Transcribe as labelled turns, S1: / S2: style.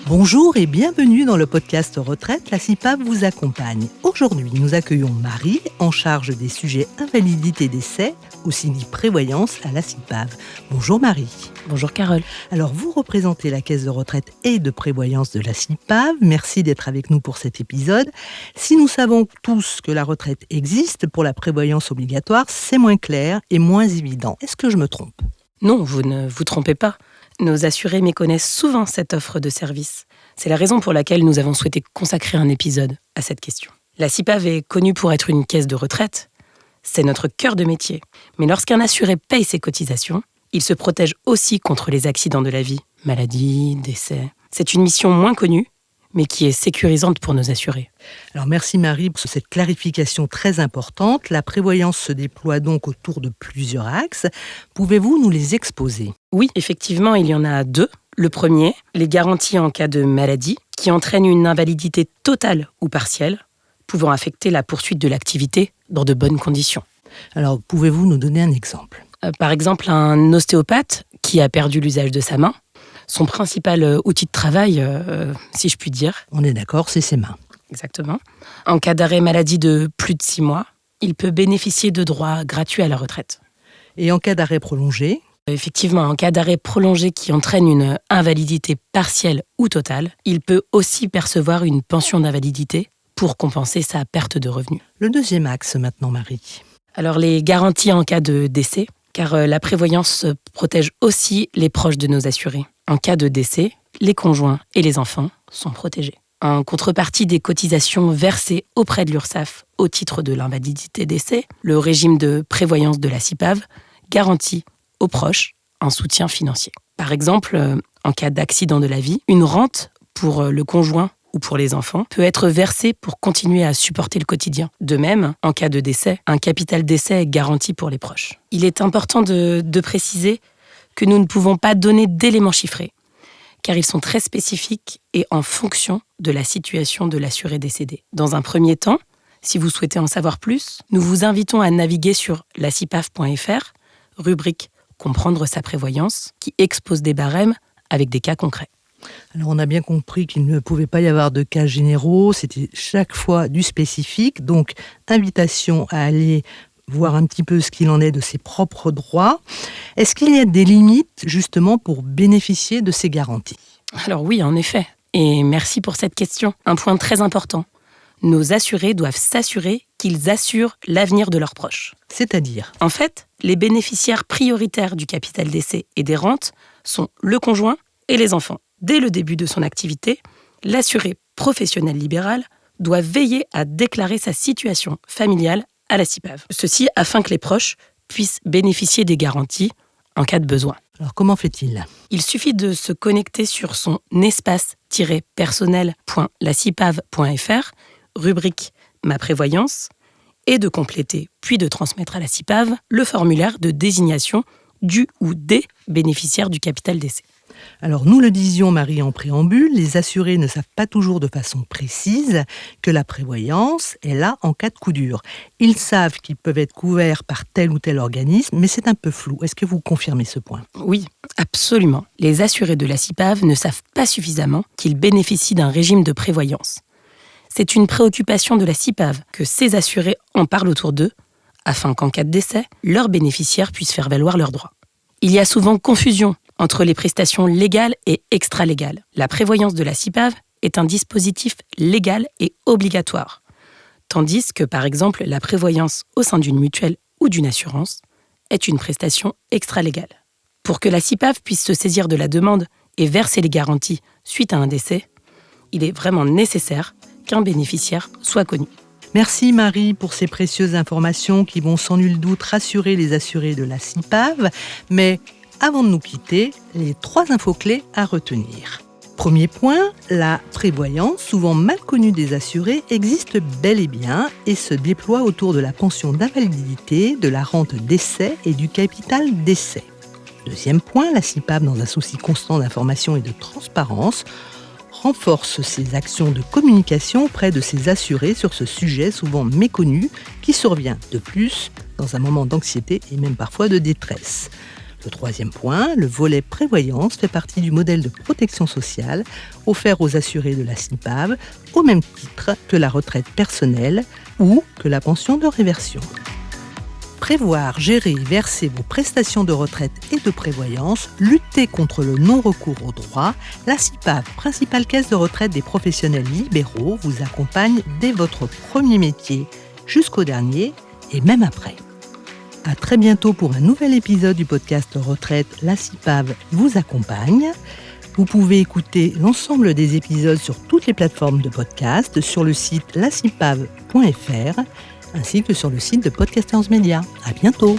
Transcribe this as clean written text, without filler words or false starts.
S1: Bonjour et bienvenue dans le podcast Retraite, la CIPAV vous accompagne. Aujourd'hui, nous accueillons Marie, en charge des sujets invalidité décès, aussi dit prévoyance à la CIPAV. Bonjour Marie.
S2: Bonjour Carole.
S1: Alors vous représentez la caisse de retraite et de prévoyance de la CIPAV. Merci d'être avec nous pour cet épisode. Si nous savons tous que la retraite existe pour la prévoyance obligatoire, c'est moins clair et moins évident. Est-ce que je me trompe ?
S2: Non, vous ne vous trompez pas. Nos assurés méconnaissent souvent cette offre de service. C'est la raison pour laquelle nous avons souhaité consacrer un épisode à cette question. La CIPAV est connue pour être une caisse de retraite. C'est notre cœur de métier. Mais lorsqu'un assuré paye ses cotisations, il se protège aussi contre les accidents de la vie, maladie, décès. C'est une mission moins connue, mais qui est sécurisante pour nos assurés.
S1: Alors merci Marie pour cette clarification très importante. La prévoyance se déploie donc autour de plusieurs axes. Pouvez-vous nous les exposer ?
S2: Oui, effectivement, il y en a deux. Le premier, les garanties en cas de maladie, qui entraînent une invalidité totale ou partielle, pouvant affecter la poursuite de l'activité dans de bonnes conditions.
S1: Alors pouvez-vous nous donner un exemple ?
S2: Par exemple, un ostéopathe qui a perdu l'usage de sa main, son principal outil de travail, si je puis dire.
S1: On est d'accord, c'est ses mains.
S2: Exactement. En cas d'arrêt maladie de plus de 6 mois, il peut bénéficier de droits gratuits à la retraite.
S1: Et en cas d'arrêt prolongé ?
S2: Effectivement, en cas d'arrêt prolongé qui entraîne une invalidité partielle ou totale, il peut aussi percevoir une pension d'invalidité pour compenser sa perte de revenus.
S1: Le deuxième axe maintenant, Marie.
S2: Alors les garanties en cas de décès, car la prévoyance protège aussi les proches de nos assurés. En cas de décès, les conjoints et les enfants sont protégés. En contrepartie des cotisations versées auprès de l'URSSAF au titre de l'invalidité décès, le régime de prévoyance de la CIPAV garantit aux proches un soutien financier. Par exemple, en cas d'accident de la vie, une rente pour le conjoint ou pour les enfants peut être versée pour continuer à supporter le quotidien. De même, en cas de décès, un capital décès est garanti pour les proches. Il est important de préciser que nous ne pouvons pas donner d'éléments chiffrés, car ils sont très spécifiques et en fonction de la situation de l'assuré décédé. Dans un premier temps, si vous souhaitez en savoir plus, nous vous invitons à naviguer sur lacipav.fr, rubrique « Comprendre sa prévoyance » qui expose des barèmes avec des cas concrets.
S1: Alors on a bien compris qu'il ne pouvait pas y avoir de cas généraux, c'était chaque fois du spécifique, donc invitation à aller voir un petit peu ce qu'il en est de ses propres droits. Est-ce qu'il y a des limites justement pour bénéficier de ces garanties ?
S2: Alors oui, en effet. Et merci pour cette question. Un point très important. Nos assurés doivent s'assurer qu'ils assurent l'avenir de leurs proches.
S1: C'est-à-dire ?
S2: En fait, les bénéficiaires prioritaires du capital décès et des rentes sont le conjoint et les enfants. Dès le début de son activité, l'assuré professionnel libéral doit veiller à déclarer sa situation familiale à la CIPAV. Ceci afin que les proches puissent bénéficier des garanties en cas de besoin.
S1: Alors comment fait-il ?
S2: Il suffit de se connecter sur son espace-personnel.lacipav.fr, rubrique « Ma prévoyance » et de compléter, puis de transmettre à la CIPAV le formulaire de désignation du ou des bénéficiaires du capital décès.
S1: Alors nous le disions Marie en préambule, les assurés ne savent pas toujours de façon précise que la prévoyance est là en cas de coup dur. Ils savent qu'ils peuvent être couverts par tel ou tel organisme, mais c'est un peu flou. Est-ce que vous confirmez ce point ?
S2: Oui, absolument. Les assurés de la CIPAV ne savent pas suffisamment qu'ils bénéficient d'un régime de prévoyance. C'est une préoccupation de la CIPAV que ces assurés en parlent autour d'eux, afin qu'en cas de décès, leurs bénéficiaires puissent faire valoir leurs droits. Il y a souvent confusion entre les prestations légales et extra-légales. La prévoyance de la CIPAV est un dispositif légal et obligatoire, tandis que, par exemple, la prévoyance au sein d'une mutuelle ou d'une assurance est une prestation extra-légale. Pour que la CIPAV puisse se saisir de la demande et verser les garanties suite à un décès, il est vraiment nécessaire qu'un bénéficiaire soit connu.
S1: Merci Marie pour ces précieuses informations qui vont sans nul doute rassurer les assurés de la CIPAV. Mais avant de nous quitter, les 3 infos clés à retenir. Premier point, la prévoyance, souvent mal connue des assurés, existe bel et bien et se déploie autour de la pension d'invalidité, de la rente décès et du capital décès. Deuxième point, la CIPAV, dans un souci constant d'information et de transparence, renforce ses actions de communication auprès de ses assurés sur ce sujet souvent méconnu qui survient de plus dans un moment d'anxiété et même parfois de détresse. Le troisième point, le volet prévoyance fait partie du modèle de protection sociale offert aux assurés de la CIPAV au même titre que la retraite personnelle ou que la pension de réversion. Prévoir, gérer et verser vos prestations de retraite et de prévoyance, lutter contre le non-recours aux droits, la CIPAV, principale caisse de retraite des professionnels libéraux, vous accompagne dès votre premier métier jusqu'au dernier et même après. À très bientôt pour un nouvel épisode du podcast Retraite, la CIPAV vous accompagne. Vous pouvez écouter l'ensemble des épisodes sur toutes les plateformes de podcast, sur le site lacipav.fr, ainsi que sur le site de Podcasters Media. À bientôt!